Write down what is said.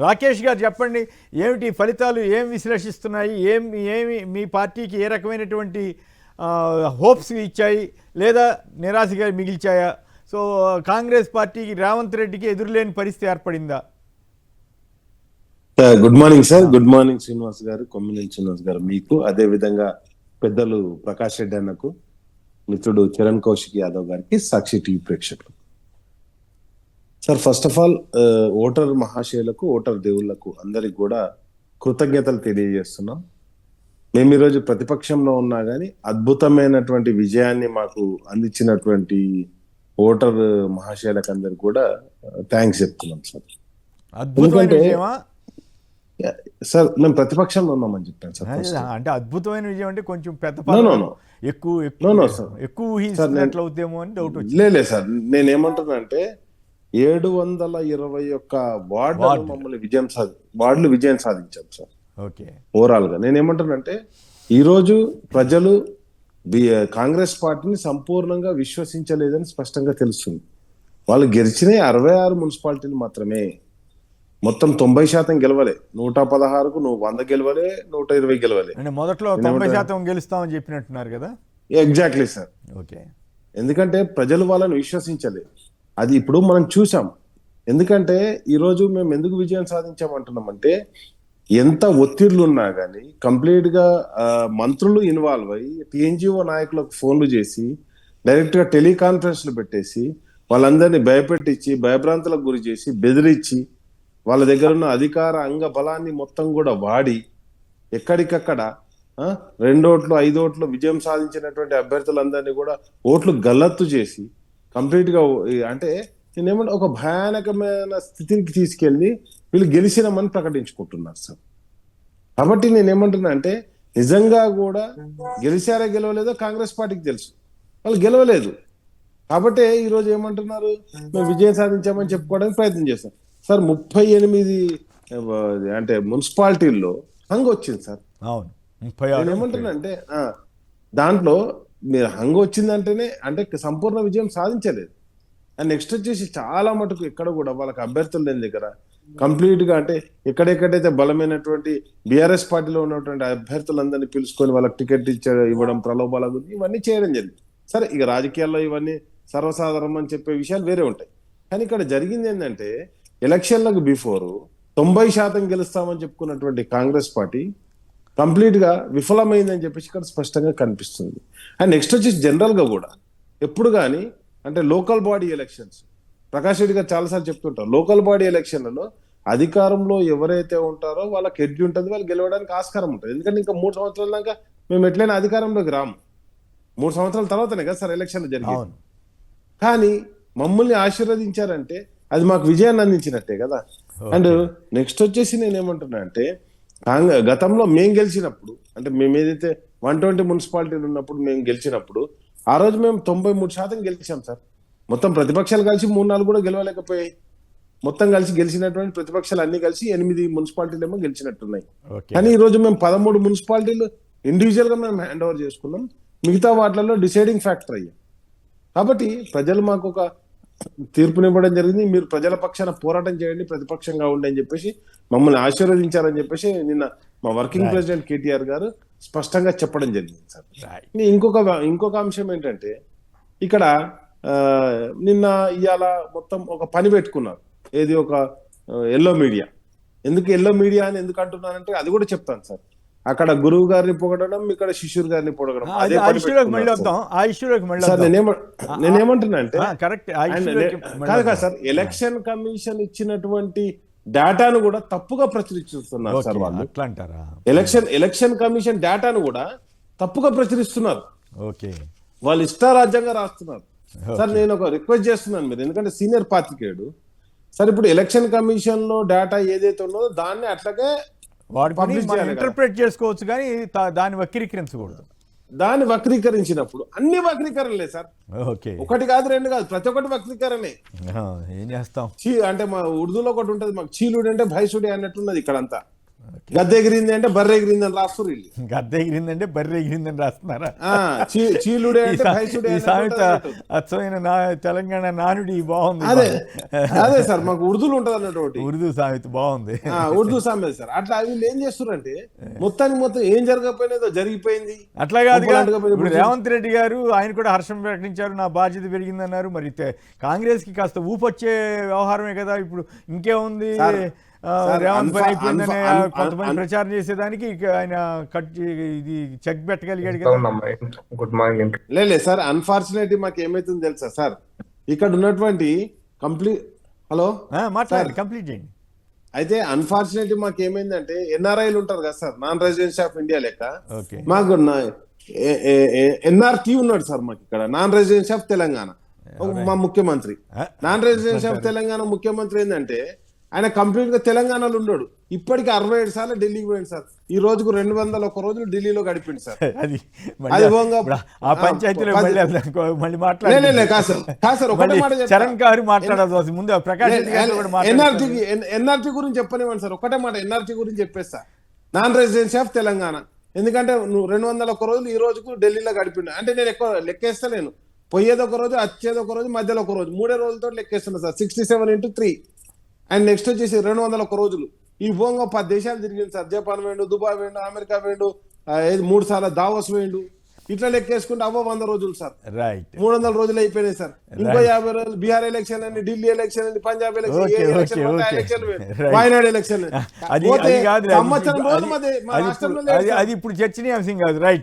రాకేష్ గారు చెప్పండి, ఏమిటి ఫలితాలు ఏం విశ్లేషిస్తున్నాయి, ఏమి మీ పార్టీకి ఏ రకమైనటువంటి హోప్స్ ఇచ్చాయి లేదా నిరాశగా మిగిల్చాయా? సో కాంగ్రెస్ పార్టీకి రేవంత్ రెడ్డికి ఎదురులేని పరిస్థితి ఏర్పడిందా? Good morning sir. Good morning Srinivas గారు, కొమ్మినేని శ్రీనివాస్ గారు, మీకు అదే విధంగా పెద్దలు ప్రకాష్ రెడ్డి అన్నకు, మిత్రుడు చరణ్ కౌశిక్ యాదవ్ గారికి, సాక్షి టీవీ ప్రేక్షకులు. Sir, first of all voter మహాశయులకు, ఓటర్ దేవుళ్లకు అందరికి కూడా కృతజ్ఞతలు తెలియజేస్తున్నాం. మేము ఈరోజు ప్రతిపక్షంలో ఉన్నా కానీ అద్భుతమైనటువంటి విజయాన్ని మాకు అందించినటువంటి ఓటర్ మహాశయులకు అందరికి కూడా థ్యాంక్స్ చెప్తున్నాం సార్. అద్భుతమైన విజయమా సార్? మేము ప్రతిపక్షంలో ఉన్నామని చెప్పాను సార్. అంటే అద్భుతమైన విజయం అంటే కొంచెం పెద్ద ఎక్కువ ఊహిస్తున్నట్లు అవుతామో అని డౌట్ వచ్చింది. లేదు సార్, నేనేమంటున్నానంటే 721 వార్డులు మమ్మల్ని వార్డులు విజయం సాధించాం సార్. ఓకే, ఓవరాల్ గా నేనేమంటున్నానంటే ఈరోజు ప్రజలు కాంగ్రెస్ పార్టీని సంపూర్ణంగా విశ్వసించలేదని స్పష్టంగా తెలుస్తుంది. వాళ్ళు గెలిచిన 66 మున్సిపాలిటీలు మాత్రమే, మొత్తం 90% గెలవలే. 116కు నువ్వు 100 గెలవలే, 120 గెలవలే. మొదట్లో 90% గెలుస్తామని చెప్పినట్టున్నారు కదా? Exactly sir. ఓకే, ఎందుకంటే ప్రజలు వాళ్ళని విశ్వసించలే. అది ఇప్పుడు మనం చూసాం. ఎందుకంటే ఈరోజు మేము ఎందుకు విజయం సాధించామంటున్నామంటే, ఎంత ఒత్తిళ్లు ఉన్నా కానీ కంప్లీట్ గా మంత్రులు ఇన్వాల్వ్ అయ్యి టీఎన్జిఓ నాయకులకు ఫోన్లు చేసి డైరెక్ట్ గా టెలికాన్ఫరెన్స్లు పెట్టేసి వాళ్ళందరినీ భయపెట్టించి, భయభ్రాంతులకు గురి చేసి, బెదిరించి, వాళ్ళ దగ్గర ఉన్న అధికార అంగ బలాన్ని మొత్తం కూడా వాడి ఎక్కడికక్కడ 2 ఓట్లు 5 ఓట్లు విజయం సాధించినటువంటి అభ్యర్థులందరినీ కూడా ఓట్లు గల్లత్తు చేసి కంప్లీట్ గా, అంటే నేనేమంటే ఒక భయానకమైన స్థితికి తీసుకెళ్లి వీళ్ళు గెలిచినామని ప్రకటించుకుంటున్నారు సార్. కాబట్టి నేనేమంటున్నా అంటే, నిజంగా కూడా గెలిచారా గెలవలేదో కాంగ్రెస్ పార్టీకి తెలుసు, వాళ్ళు గెలవలేదు. కాబట్టి ఈరోజు ఏమంటున్నారు, మేము విజయం సాధించామని చెప్పుకోవడానికి ప్రయత్నం చేస్తాం సార్. 38 అంటే మున్సిపాలిటీల్లో హంగ్ వచ్చింది సార్. అవును, నేను ఏమంటున్నా అంటే, దాంట్లో మీరు హంగ్ వచ్చిందంటేనే అంటే సంపూర్ణ విజయం సాధించలేదు. అండ్ నెక్స్ట్ వచ్చేసి చాలా మటుకు ఎక్కడ కూడా వాళ్ళకి అభ్యర్థులు లేని దగ్గర కంప్లీట్ గా, అంటే ఎక్కడెక్కడైతే బలమైనటువంటి బీఆర్ఎస్ పార్టీలో ఉన్నటువంటి అభ్యర్థులందరినీ పిలుచుకొని వాళ్ళకి టికెట్ ఇవ్వడం, ప్రలోభాల గురించి ఇవన్నీ చేయడం జరిగింది. సరే, ఇక రాజకీయాల్లో ఇవన్నీ సర్వసాధారణం అని చెప్పే విషయాలు వేరే ఉంటాయి. కానీ ఇక్కడ జరిగింది ఏంటంటే, ఎలక్షన్లకు బిఫోర్ 90% గెలుస్తామని చెప్పుకున్నటువంటి కాంగ్రెస్ పార్టీ కంప్లీట్ గా విఫలమైందని చెప్పేసి ఇక్కడ స్పష్టంగా కనిపిస్తుంది. అండ్ నెక్స్ట్ వచ్చేసి జనరల్ గా కూడా ఎప్పుడు కానీ అంటే local body elections, Prakash Reddy గారు చాలాసార్లు చెప్తుంటారు, లోకల్ బాడీ ఎలక్షన్లలో అధికారంలో ఎవరైతే ఉంటారో వాళ్ళకి ఎడ్జ్ ఉంటుంది, వాళ్ళు గెలవడానికి ఆస్కారం ఉంటుంది. ఎందుకంటే ఇంకా 3 సంవత్సరాల దాకా మేము ఎట్లయినా అధికారంలోకి రాము. 3 సంవత్సరాల తర్వాతనే కదా సార్ ఎలక్షన్లు జరిగింది. కానీ మమ్మల్ని ఆశీర్వదించారంటే అది మాకు విజయాన్ని అందించినట్టే కదా. అండ్ నెక్స్ట్ వచ్చేసి నేనేమంటున్నా అంటే, గతంలో మేము గెలిచినప్పుడు, అంటే మేము ఏదైతే 120 మున్సిపాలిటీలు ఉన్నప్పుడు మేము గెలిచినప్పుడు, ఆ రోజు మేము 93% గెలిచాం సార్. మొత్తం ప్రతిపక్షాలు కలిసి 3-4 కూడా గెలవలేకపోయాయి. మొత్తం కలిసి గెలిచినటువంటి ప్రతిపక్షాలు అన్ని కలిసి 8 మున్సిపాలిటీలు ఏమో గెలిచినట్టున్నాయి. కానీ ఈ రోజు మేము 13 మున్సిపాలిటీలు ఇండివిజువల్ గా మేము హ్యాండ్ ఓవర్ చేసుకున్నాం. మిగతా వాటిలలో డిసైడింగ్ ఫ్యాక్టర్ అయ్యాం. కాబట్టి ప్రజలు మాకు ఒక తీర్పునివ్వడం జరిగింది. మీరు ప్రజల పక్షాన పోరాటం చేయండి, ప్రతిపక్షంగా ఉండి అని చెప్పేసి మమ్మల్ని ఆశీర్వదించారని చెప్పేసి నిన్న మా వర్కింగ్ ప్రెసిడెంట్ కేటీఆర్ గారు స్పష్టంగా చెప్పడం జరిగింది సార్. ఇంకొక అంశం ఏంటంటే, ఇక్కడ నిన్న ఇవాళ మొత్తం ఒక పని పెట్టుకున్నారు, ఏది ఒక ఎల్లో మీడియా. ఎందుకు ఎల్లో మీడియా అని ఎందుకు అంటున్నానంటే అది కూడా చెప్తాను సార్. అక్కడ గురువు గారిని పొగడడం, ఇక్కడ శిష్యురు గారిని పొగడడం. సార్ నేనేమంటున్నా అంటే, కాదు సార్, ఎలక్షన్ కమిషన్ ఇచ్చినటువంటి డేటాను కూడా తప్పుగా ప్రచురిస్తున్నారు సార్ వాళ్ళు. ఎలక్షన్ కమిషన్ డేటాను కూడా తప్పుగా ప్రచురిస్తున్నారు. వాళ్ళు ఇష్టారాజ్యంగా రాస్తున్నారు సార్. నేను ఒక రిక్వెస్ట్ చేస్తున్నాను మీరు, ఎందుకంటే సీనియర్ పాత్రికేయుడు సార్. ఇప్పుడు ఎలక్షన్ కమిషన్ లో డేటా ఏదైతే ఉన్నదో దాన్ని అట్లాగే ఇంటర్ప్రెట్ చేసుకోవచ్చు, కానీ దాన్ని వక్రీకరించకూడదు. దాన్ని వక్రీకరించినప్పుడు అన్ని వక్రీకరణలే సార్. ఒకటి కాదు, 2 కాదు, ప్రతి ఒక్కటి వక్రీకరణే. ఏం చేస్తాం, అంటే మా ఉర్దూలో ఒకటి ఉంటది, మాకు చీలుడు అంటే భైసుడే అన్నట్టున్నది ఇక్కడంతా. గద్దె ఎగిరింది అంటే బర్రె ఎగిరింది అని రాస్తారు వీళ్ళు. గద్దె ఎగిరిందంటే బర్రె ఎగిరిందని రాస్తున్నారా? చీలుడే ఈ అంటే సా- భైసుడే ఈ అన్నట్టు సామెత అన్నట్టు. అచ్చమైన తెలంగాణ నానుడి బాగుంది. అదే అదే సార్, మాకు ఉర్దూలు ఉంటది అన్నట్టు ఒకటి. ఉర్దూ సామెత బాగుంది. ఉర్దూ సామెత సార్. అట్లా వీళ్ళు ఏం చేస్తున్నారంటే మొత్తానికి మొత్తం ఏం జరగకపోయినదో జరిగిపోయింది. అట్లా కాదుగా. ఒక్కలాంటిగా పోయి ఇప్పుడు రేవంత్ రెడ్డి గారు ఆయన కూడా హర్షం ప్రకటించారు, నా బాధ్యత పెరిగిందన్నారు. మరి కాంగ్రెస్ కి కాస్త ఊపొచ్చే వ్యవహారమే కదా ఇప్పుడు. ఇంకేముంది, సార్, రేవంత్ పని అయిపోయిందని అన్ఫా- కొంతమంది ప్రచారం చేసేదానికి ఇక ఆయన ఇది చెక్ పెట్టగలిగాడు కదా. Good morning. లేదు సార్, అన్ఫార్చునేట్లీ మాకు ఏమైతుందో తెలుసా సార్, ఇక్కడ ఉన్నటువంటి కంప్లీట్ హలో మాట్లాడండి, కంప్లీట్ చేయండి. అయితే అన్ఫార్చునేట్లీ మాకు ఏమైందంటే ఎన్ఆర్ఐలు ఉంటారు కదా sir, non residence of India లెక్క. ఓకే. మాకు ఎన్ఆర్టీ ఉన్నాడు సార్ మాకు ఇక్కడ, నాన్ రెసిడెన్స్ ఆఫ్ తెలంగాణ. మా ముఖ్యమంత్రి నాన్ రెసిడెన్స్ ఆఫ్ తెలంగాణ ముఖ్యమంత్రి ఏంటంటే ఆయన కంప్లీట్ గా తెలంగాణలో ఉన్నాడు. ఇప్పటికి 67 సార్లు ఢిల్లీకి పోయింది సార్. ఈ రోజుకు 201 రోజులు ఢిల్లీలో గడిపింది సార్. అది అది పోగా ఆ పంచాయతీలో మళ్ళీ కాదు సార్, ఒకటే మాట చెప్తా. చరణ్ గారు మాట్లాడాల్సి ముందు ప్రకాష్ రెడ్డి గారు కూడా మాట్లాడారు. ఎన్ఆర్టీ గురించి చెప్పనివ్వండి సార్, ఒకటే మాట ఎన్ఆర్టీ గురించి చెప్పేస్తా. నాన్ రెసిడెన్సీ ఆఫ్ తెలంగాణ, ఎందుకంటే నువ్వు 201 రోజులు ఈ రోజుకు ఢిల్లీలో గడిపిండు అంటే నేను ఎక్కువ లెక్కేస్తలేను. పోయేది ఒక రోజు, వచ్చేది ఒక రోజు, మధ్యలో ఒక రోజు, 3 రోజులతో లెక్కేస్తున్నా సార్. 67 × 3 అండ్ నెక్స్ట్ వచ్చేసి 201 రోజులు. ఈ భూంగా 10 దేశాలు తిరిగింది సార్. జపాన్ వేయండు, దుబాయ్ వేయండు, అమెరికా వేయండు, 3 సార్లు దావోస్ వేయండు. ఇట్లా లెక్కేసుకుంటే 100 రోజులు సార్. రైట్. 300 రోజులు అయిపోయినాయి సార్. ఇంకో 50 రోజులు బీహార్ ఎలక్షన్ అని, ఢిల్లీ ఎలక్షన్ అని, పంజాబ్ ఎలక్షన్, వాయనాడు ఎలక్షన్. అది కాదు, సంవత్సరం రోజులు మా రాష్ట్రంలో లేదు సార్. అది ఇప్పుడు చర్చనీయాంశం కాదు. రైట్.